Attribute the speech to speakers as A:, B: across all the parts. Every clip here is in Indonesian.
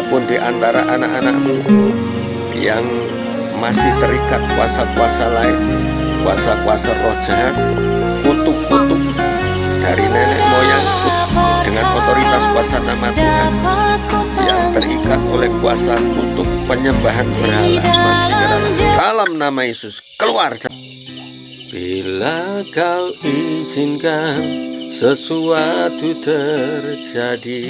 A: maupun di antara anak-anakmu yang masih terikat kuasa-kuasa lain, kuasa-kuasa roh jahat, kutuk-kutuk dari nenek moyang dengan otoritas kuasa nama Tuhan yang terikat oleh kuasa kutuk penyembahan berhala, dalam nama Yesus keluar. Bila kau izinkan sesuatu terjadi,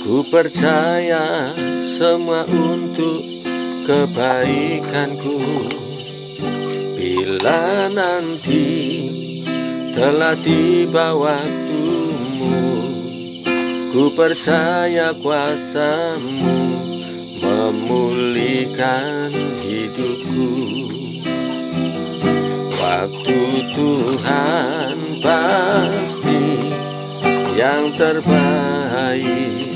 A: ku percaya semua untuk kebaikanku. Bila nanti telah tiba waktumu, ku percaya kuasamu memulihkan hidupku. Waktu Tuhan pasti yang terbaik,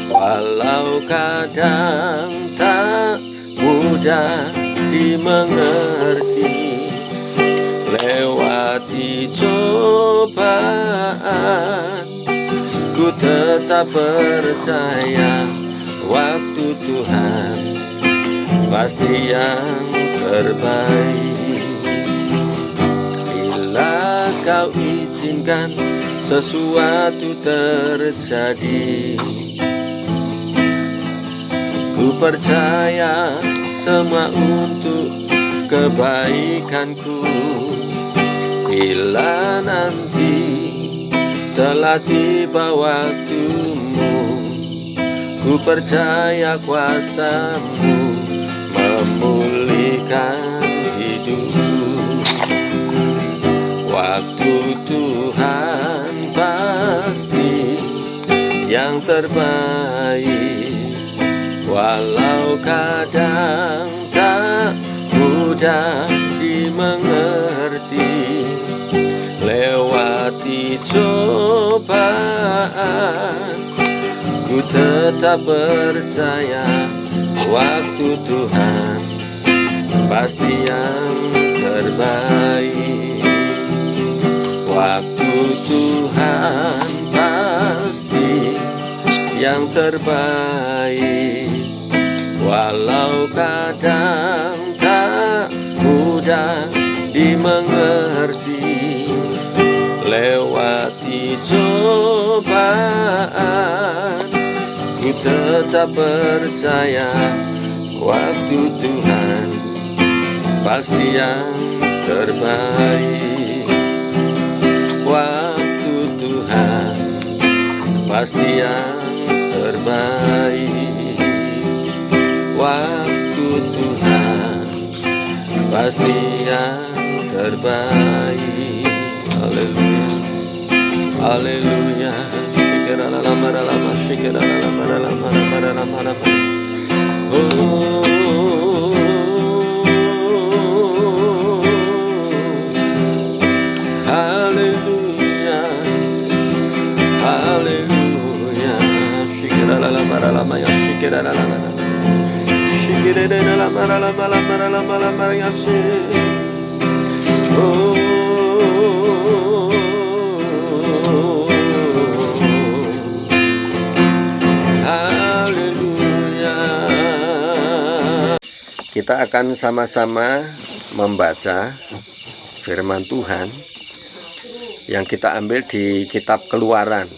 A: walau kadang tak mudah dimengerti. Lewati cobaan, ku tetap percaya waktu Tuhan pasti yang terbaik. Bila kau izinkan sesuatu terjadi, ku percaya semua untuk kebaikanku. Bila nanti telah tiba waktumu, ku percaya kuasamu memulihkan hidupku. Waktu Tuhan pasti yang terbaik, walau kadang tak mudah dimengerti. Lewati cobaan, ku tetap percaya waktu Tuhan pasti yang terbaik. Waktu Tuhan pasti yang terbaik, walau kadang tak mudah dimengerti. Lewati cobaan, ku tetap percaya waktu Tuhan pasti yang terbaik. Waktu Tuhan pasti yang terbaik. Waktu Tuhan pasti yang terbaik. Haleluya, haleluya. Haleluya, haleluya. Kita akan sama-sama membaca firman Tuhan yang kita ambil di kitab Keluaran.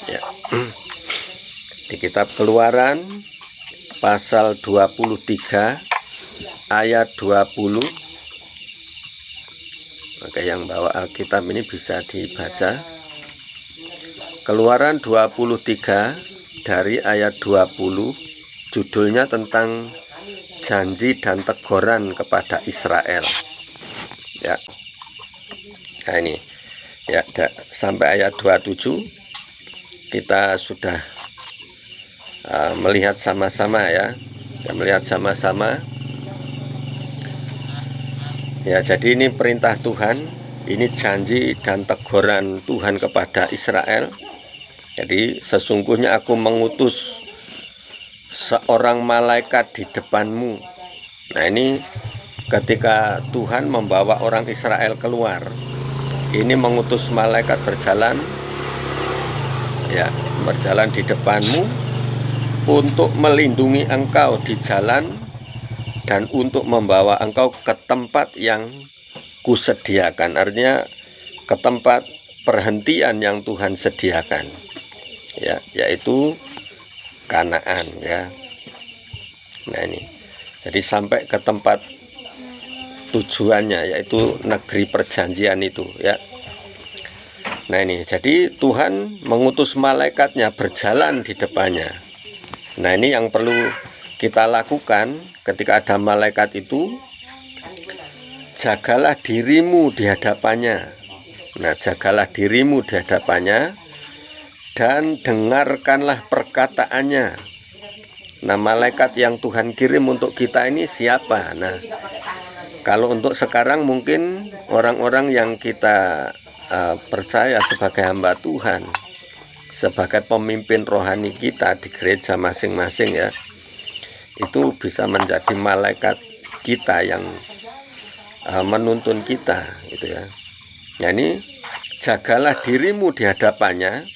A: Ya. Di kitab Keluaran pasal 23 ayat 20. Maka yang bawa Alkitab ini bisa dibaca. Keluaran 23 dari ayat 20, judulnya tentang janji dan teguran kepada Israel. Ya. Nah ini ya, sampai ayat 27 kita sudah melihat sama-sama ya. Kita melihat sama-sama. Ya, jadi ini perintah Tuhan, ini janji dan teguran Tuhan kepada Israel. Jadi sesungguhnya aku mengutus seorang malaikat di depanmu. Nah ini ketika Tuhan membawa orang Israel keluar, ini mengutus malaikat berjalan, ya, berjalan di depanmu untuk melindungi engkau di jalan dan untuk membawa engkau ke tempat yang kusediakan. Artinya ke tempat perhentian yang Tuhan sediakan, ya, yaitu Kanaan, ya. Nah ini, jadi sampai ke tempat tujuannya, yaitu negeri perjanjian itu, ya. Nah ini, jadi Tuhan mengutus malaikatnya berjalan di depannya. Nah ini yang perlu kita lakukan ketika ada malaikat itu. Jagalah dirimu di hadapannya. Nah, jagalah dirimu di hadapannya dan dengarkanlah perkataannya. Nah, malaikat yang Tuhan kirim untuk kita ini siapa? Nah, kalau untuk sekarang mungkin orang-orang yang kita percaya sebagai hamba Tuhan, sebagai pemimpin rohani kita di gereja masing-masing, ya, itu bisa menjadi malaikat kita yang menuntun kita, gitu ya. Nah ini, jagalah dirimu di hadapannya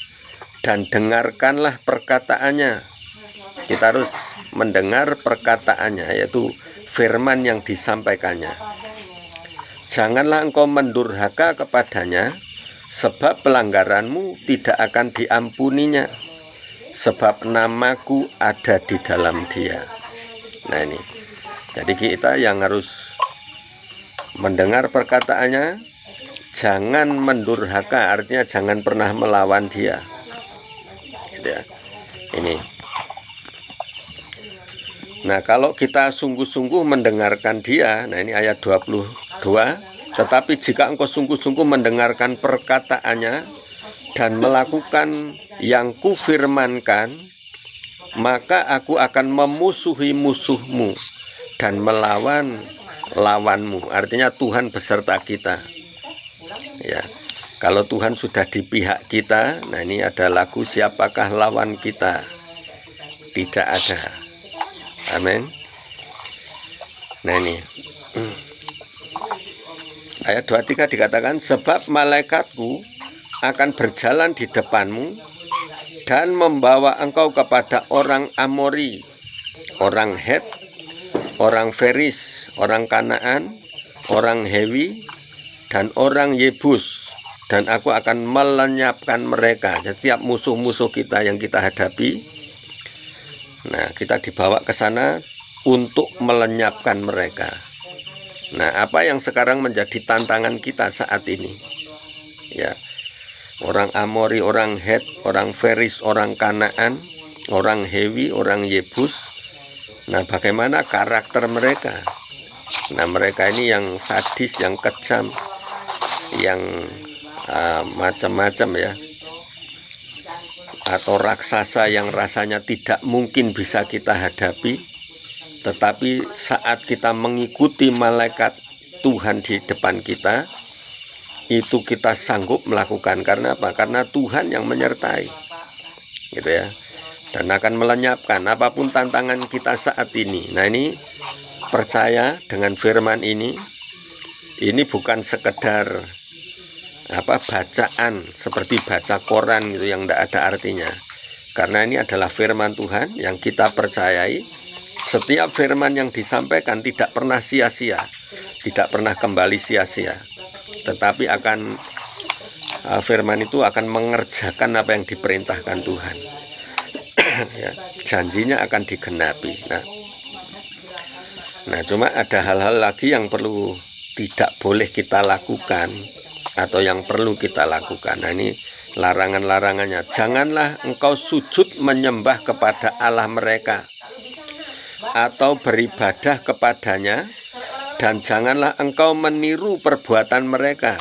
A: dan dengarkanlah perkataannya. Kita harus mendengar perkataannya, yaitu firman yang disampaikannya. Janganlah engkau mendurhaka kepadanya, sebab pelanggaranmu tidak akan diampuninya, sebab namaku ada di dalam dia. Nah ini, jadi kita yang harus mendengar perkataannya, jangan mendurhaka, artinya jangan pernah melawan dia, gitu ya. Ini. Nah, kalau kita sungguh-sungguh mendengarkan dia, nah ini ayat 22, tetapi jika engkau sungguh-sungguh mendengarkan perkataannya dan melakukan yang kufirmankan, maka aku akan memusuhi musuhmu dan melawan lawanmu. Artinya Tuhan beserta kita, ya. Kalau Tuhan sudah di pihak kita, nah ini ada lagu siapakah lawan kita? Tidak ada. Amin. Nah ini ayat 23 dikatakan, sebab malaikatku akan berjalan di depanmu dan membawa engkau kepada orang Amori, orang Het, orang Feris, orang Kanaan, orang Hewi, dan orang Yebus, dan aku akan melenyapkan mereka. Setiap musuh-musuh kita yang kita hadapi, nah kita dibawa ke sana untuk melenyapkan mereka. Nah, apa yang sekarang menjadi tantangan kita saat ini, ya, orang Amori, orang Het, orang Feris, orang Kanaan, orang Hewi, orang Yebus. Nah, bagaimana karakter mereka? Nah, mereka ini yang sadis, yang kejam, yang macam-macam, ya, atau raksasa yang rasanya tidak mungkin bisa kita hadapi, tetapi saat kita mengikuti malaikat Tuhan di depan kita, itu kita sanggup melakukan. Karena apa? Karena Tuhan yang menyertai, gitu ya, dan akan melenyapkan apapun tantangan kita saat ini. Nah ini, percaya dengan firman ini bukan sekedar bacaan seperti baca koran gitu yang tidak ada artinya, karena ini adalah firman Tuhan yang kita percayai. Setiap firman yang disampaikan tidak pernah sia-sia, tidak pernah kembali sia-sia, tetapi firman itu akan mengerjakan apa yang diperintahkan Tuhan. Ya, janjinya akan digenapi. Nah cuma ada hal-hal lagi yang perlu tidak boleh kita lakukan, atau yang perlu kita lakukan. Nah ini larangan-larangannya. Janganlah engkau sujud menyembah kepada Allah mereka atau beribadah kepadanya, dan janganlah engkau meniru perbuatan mereka.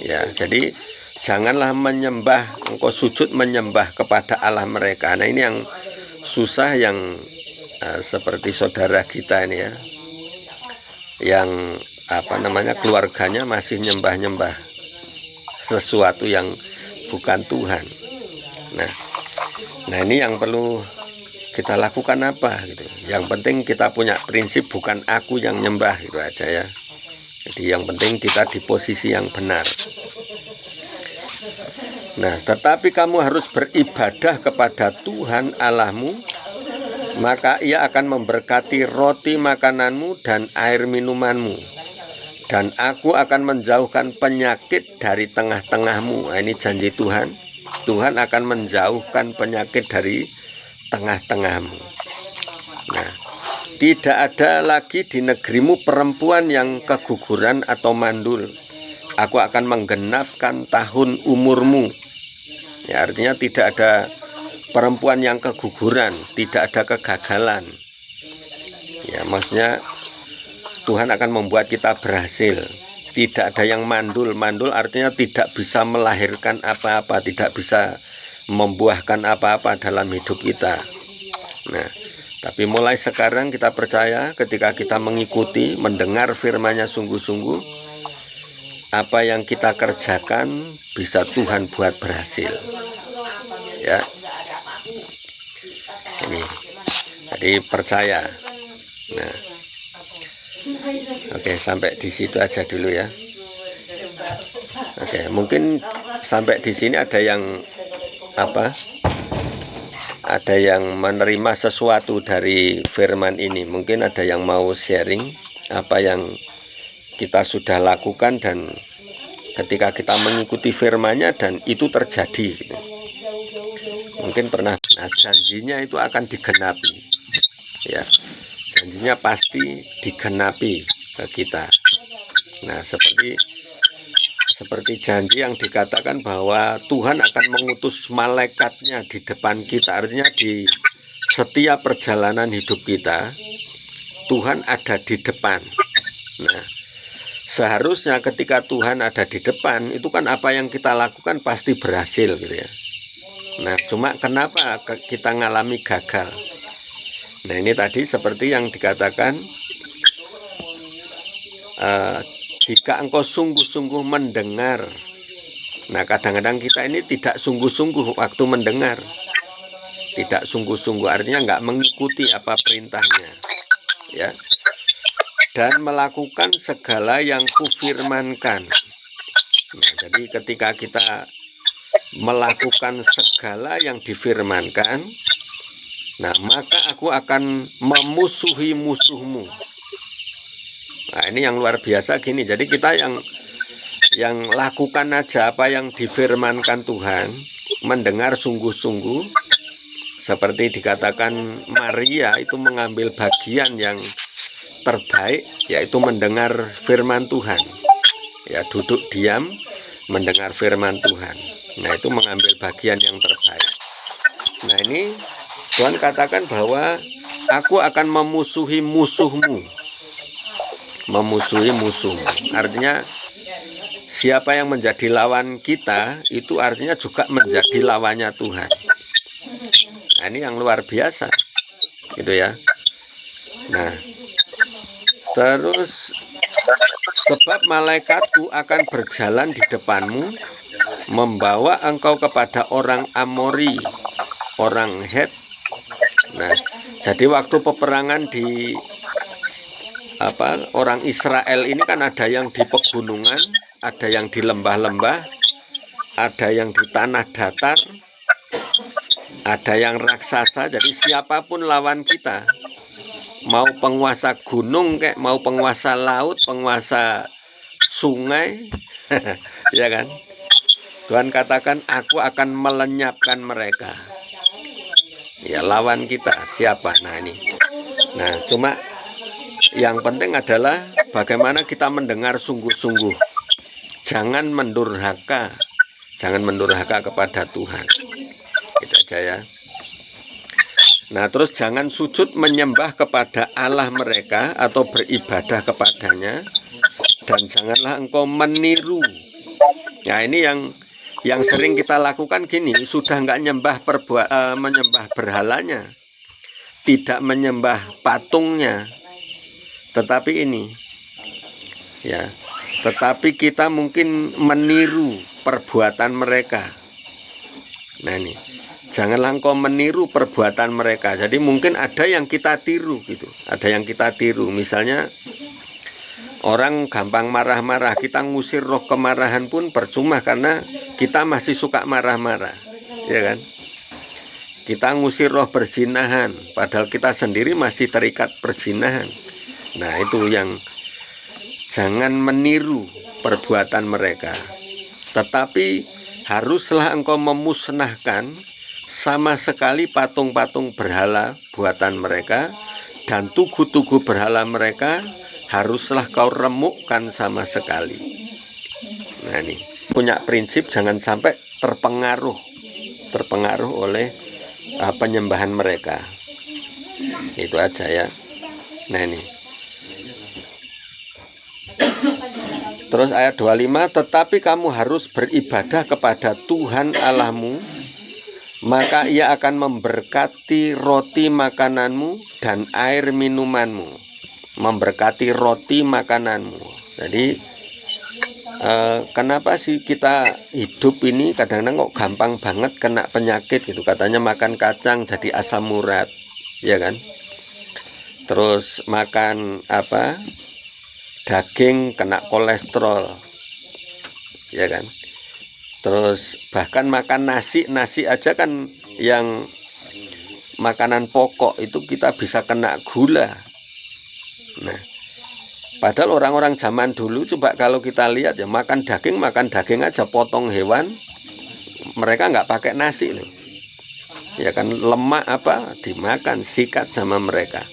A: Ya, jadi janganlah engkau sujud menyembah kepada Allah mereka. Nah ini yang susah, yang seperti saudara kita ini, ya, yang keluarganya masih nyembah-nyembah sesuatu yang bukan Tuhan. Nah ini yang perlu kita lakukan apa gitu. Yang penting kita punya prinsip, bukan aku yang nyembah, gitu aja, ya. Jadi yang penting kita di posisi yang benar. Nah, tetapi kamu harus beribadah kepada Tuhan Allahmu, maka Ia akan memberkati roti makananmu dan air minumanmu, dan Aku akan menjauhkan penyakit dari tengah-tengahmu. Nah, ini janji Tuhan. Tuhan akan menjauhkan penyakit dari tengah-tengahmu. Nah, tidak ada lagi di negerimu perempuan yang keguguran atau mandul. Aku akan menggenapkan tahun umurmu. Ya, artinya tidak ada perempuan yang keguguran, tidak ada kegagalan. Ya, maksudnya Tuhan akan membuat kita berhasil. Tidak ada yang mandul. Mandul artinya tidak bisa melahirkan apa-apa, tidak bisa membuahkan apa-apa dalam hidup kita. Nah, tapi mulai sekarang kita percaya ketika kita mengikuti, mendengar firman-Nya sungguh-sungguh, apa yang kita kerjakan bisa Tuhan buat berhasil. Ya. Ini. Jadi percaya. Nah. Oke, sampai di situ aja dulu ya. Oke, mungkin sampai di sini ada yang apa? Ada yang menerima sesuatu dari firman ini. Mungkin ada yang mau sharing apa yang kita sudah lakukan dan ketika kita mengikuti firman-Nya dan itu terjadi. Mungkin pernah. Nah, janjinya itu akan digenapi. Ya. Janjinya pasti digenapi ke kita. Nah, seperti janji yang dikatakan bahwa Tuhan akan mengutus malaikatnya di depan kita. Artinya di setiap perjalanan hidup kita, Tuhan ada di depan. Nah, seharusnya ketika Tuhan ada di depan, itu kan apa yang kita lakukan pasti berhasil gitu ya. Nah, cuma kenapa kita ngalami gagal? Nah, ini tadi seperti yang dikatakan, jika engkau sungguh-sungguh mendengar. Nah, kadang-kadang kita ini tidak sungguh-sungguh waktu mendengar. Tidak sungguh-sungguh artinya nggak mengikuti apa perintahnya. Ya. Dan melakukan segala yang kufirmankan. Nah, jadi ketika kita melakukan segala yang difirmankan, nah, maka aku akan memusuhi musuhmu. Nah, ini yang luar biasa gini. Jadi kita yang lakukan aja apa yang difirmankan Tuhan, mendengar sungguh-sungguh, seperti dikatakan Maria itu mengambil bagian yang terbaik, yaitu mendengar firman Tuhan. Ya, duduk diam, mendengar firman Tuhan. Nah, itu mengambil bagian yang terbaik. Nah, ini Tuhan katakan bahwa aku akan memusuhi musuhmu. Memusuhi musuhmu. Artinya siapa yang menjadi lawan kita, itu artinya juga menjadi lawannya Tuhan. Nah, ini yang luar biasa. Gitu ya. Nah, terus sebab malaikatku akan berjalan di depanmu, membawa engkau kepada orang Amori, orang Het. Nah, jadi waktu peperangan di orang Israel ini kan ada yang di pegunungan, ada yang di lembah-lembah, ada yang di tanah datar, ada yang raksasa. Jadi siapapun lawan kita, mau penguasa gunung kayak mau penguasa laut, penguasa sungai, ya kan? Tuhan katakan aku akan melenyapkan mereka. Ya, lawan kita siapa? Nah, ini. Nah, cuma yang penting adalah bagaimana kita mendengar sungguh-sungguh. Jangan mendurhaka. Jangan mendurhaka kepada Tuhan. Itu aja ya. Nah, terus jangan sujud menyembah kepada Allah mereka atau beribadah kepadanya, dan janganlah engkau meniru. Nah, ini yang sering kita lakukan gini, sudah nggak menyembah berhalanya, tidak menyembah patungnya, tetapi ini ya, tetapi kita mungkin meniru perbuatan mereka. Nah, ini janganlah engkau meniru perbuatan mereka. Jadi mungkin ada yang kita tiru gitu, ada yang kita tiru. Misalnya Orang gampang marah-marah, kita ngusir roh kemarahan pun percuma karena kita masih suka marah-marah, ya kan? Kita ngusir roh perzinahan, padahal kita sendiri masih terikat perzinahan. Nah, itu yang jangan meniru perbuatan mereka. Tetapi haruslah engkau memusnahkan sama sekali patung-patung berhala buatan mereka, dan tugu-tugu berhala mereka haruslah kau remukkan sama sekali. Nah, ini punya prinsip jangan sampai terpengaruh oleh penyembahan mereka. Itu aja ya. Nah, ini. Terus ayat 25, tetapi kamu harus beribadah kepada Tuhan Allahmu, maka ia akan memberkati roti makananmu dan air minumanmu. Memberkati roti makananmu. Jadi kenapa sih kita hidup ini kadang-kadang kok gampang banget kena penyakit gitu. Katanya makan kacang jadi asam urat, ya kan? Terus makan daging kena kolesterol, ya kan? Terus bahkan makan nasi aja kan, yang makanan pokok itu kita bisa kena gula. Nah, padahal orang-orang zaman dulu coba kalau kita lihat ya, makan daging aja, potong hewan, mereka nggak pakai nasi loh, ya kan? Lemak dimakan, sikat sama mereka.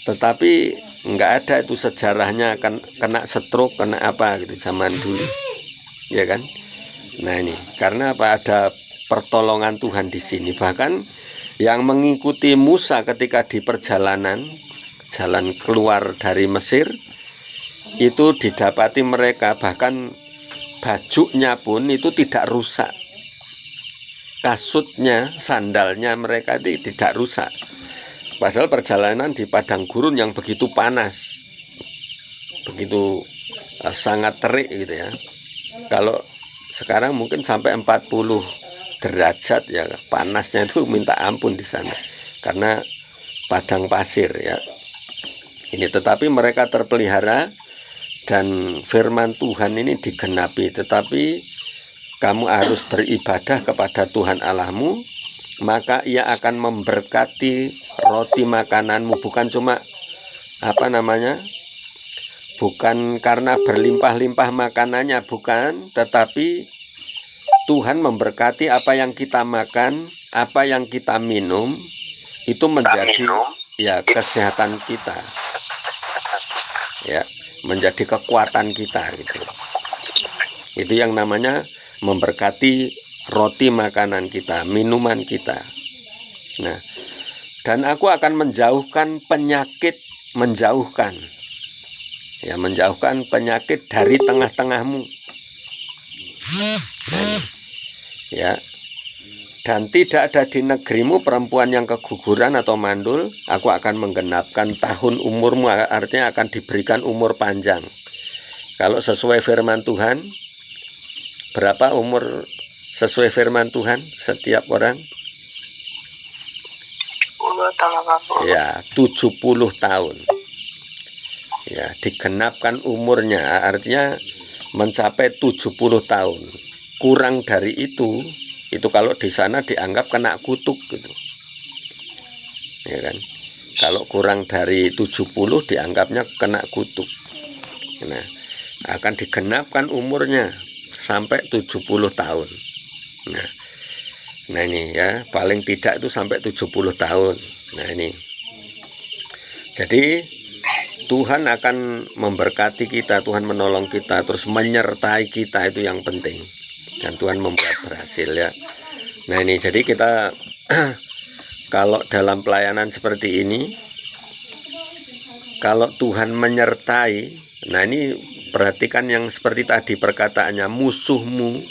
A: Tetapi nggak ada itu sejarahnya kena stroke, kena gitu zaman dulu, ya kan? Nah, ini karena ada pertolongan Tuhan di sini. Bahkan yang mengikuti Musa ketika di perjalanan jalan keluar dari Mesir itu didapati mereka bahkan bajunya pun itu tidak rusak, kasutnya, sandalnya mereka itu tidak rusak. Padahal perjalanan di padang gurun yang begitu panas, begitu sangat terik gitu ya. Kalau sekarang mungkin sampai 40 derajat ya, panasnya itu minta ampun di sana karena padang pasir ya. Ini tetapi mereka terpelihara dan firman Tuhan ini digenapi. Tetapi kamu harus beribadah kepada Tuhan Allahmu, maka ia akan memberkati roti makananmu. Bukan cuma bukan karena berlimpah-limpah makanannya, bukan, tetapi Tuhan memberkati apa yang kita makan, apa yang kita minum, itu menjadi kesehatan kita, ya, menjadi kekuatan kita gitu. Itu yang namanya memberkati roti makanan kita, minuman kita. Nah, dan aku akan menjauhkan penyakit, menjauhkan penyakit dari tengah-tengahmu. Ya. Dan tidak ada di negerimu perempuan yang keguguran atau mandul. Aku akan menggenapkan tahun umurmu, artinya akan diberikan umur panjang. Kalau sesuai firman Tuhan, berapa umur sesuai firman Tuhan setiap orang? Ya, 70 tahun. Ya, digenapkan umurnya, artinya mencapai 70 tahun. Kurang dari itu kalau di sana dianggap kena kutuk gitu. Ya kan? Kalau kurang dari 70 dianggapnya kena kutuk. Nah, akan digenapkan umurnya sampai 70 tahun. Nah ini ya, paling tidak itu sampai 70 tahun. Nah ini. Jadi Tuhan akan memberkati kita, Tuhan menolong kita, terus menyertai kita, itu yang penting. Dan Tuhan membuat berhasil ya. Nah ini, jadi kita kalau dalam pelayanan seperti ini, kalau Tuhan menyertai, nah ini perhatikan yang seperti tadi perkataannya, musuhmu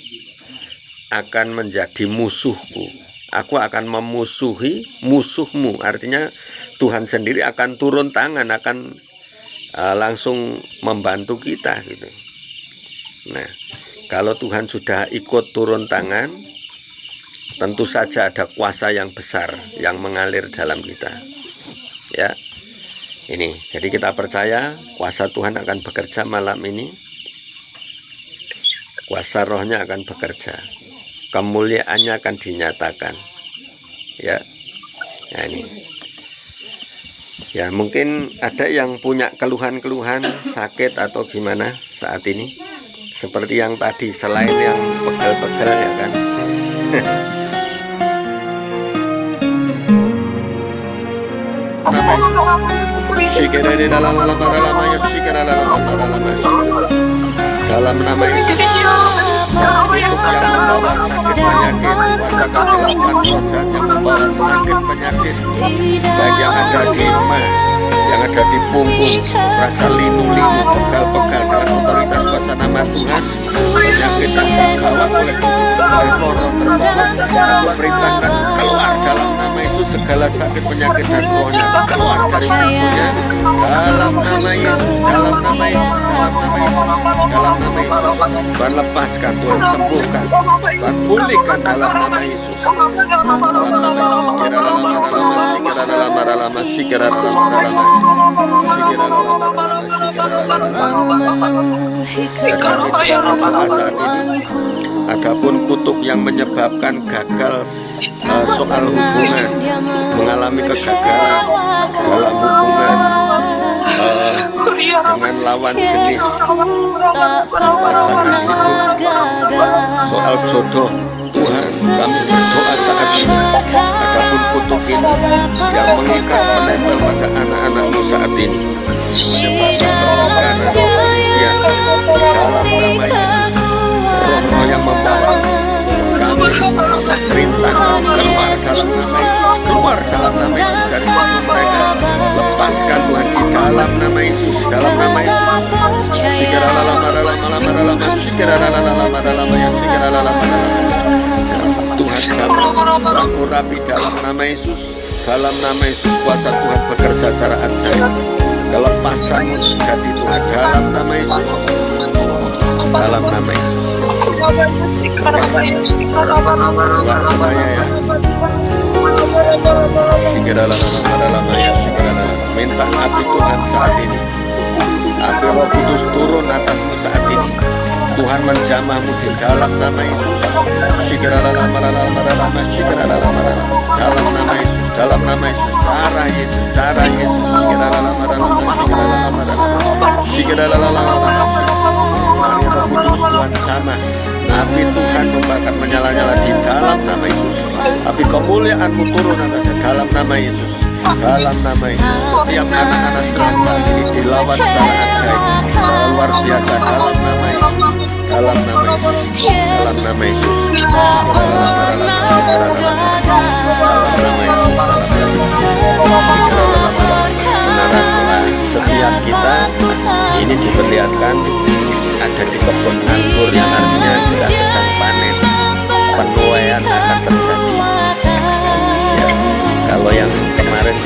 A: akan menjadi musuhku. Aku akan memusuhi musuhmu. Artinya Tuhan sendiri akan turun tangan, akan langsung membantu kita gitu. Nah, kalau Tuhan sudah ikut turun tangan, tentu saja ada kuasa yang besar yang mengalir dalam kita. Ya. Ini, jadi kita percaya kuasa Tuhan akan bekerja malam ini. Kuasa rohnya akan bekerja. Kemuliaannya akan dinyatakan. Ya. Nah ini. Ya, mungkin ada yang punya keluhan-keluhan sakit atau gimana saat ini. Seperti yang tadi, selain yang pegel-pegel ya kan. Dalam nama Yesus, yang membawa sakit penyakit, kuasa kegelapan roh jahat yang membawa sakit penyakit, baik yang ada di mah, yang ada di punggung, rasa linu-linu, pegal-pegal dengan otoritas kuasa nama Tuhan, penyakit yang terbawa oleh roh tersebut, aku perintahkan keluar dalam nama Yesus, segala sakit penyakit dan rohnya keluar dari tubuhnya, dalam nama Yesus, dalam nama Yesus, dalam nama Yesus, dalam nama Yesus. Tuhan lepaskan, Tuhan sembuhkan, Tuhan pulihkan dalam nama Yesus. Adapun kutuk yang menyebabkan gagal soal hubungan, mengalami kegagalan dalam hubungan dengan lawan jenis, pasangan hidup, soal jodoh, Tuhan kami berdoa saat ini. Adapun kutuk ini yang mengikat menempel pada anak-anakmu saat ini, menyebabkan pertengkaran, dalam nama Yesus, roh-roh yang membawa kami perintahkan keluar dalam nama Yesus, keluar dalam nama Yesus dari tubuh mereka. Lepaskan Tuhan di dalam nama Yesus, dalam nama Yesus. Tuhan kami urapi dalam nama Yesus, dalam nama Yesus. Kuasa Tuhan bekerja secara ajaib. Kelepasanmu terjadi Tuhan dalam nama Yesus, dalam nama Yesus. Minta api Tuhan saat ini, api Roh Kudus turun atasmu saat ini. Tuhan menjamahmu di dalam nama Yesus. Dalam nama Yesus, dalam nama Yesus, darah Yesus, darah Yesus. Tuhan sama, api Tuhan membakar menyala-nyala di dalam nama Yesus. Api kemuliaan-Mu turun atasnya dalam nama Yesus, dalam nama Yesus. Setiap anak-anak Tuhan kali ini dilawan secara ajaib, luar biasa dalam nama Yesus, dalam nama Yesus, dalam nama Yesus, Benaranlah setiap kita ini diperlihatkan ada di kebun anggur, yang artinya sudah sedang panen, penuaian akan terjadi. Ya, kalau yang kemarin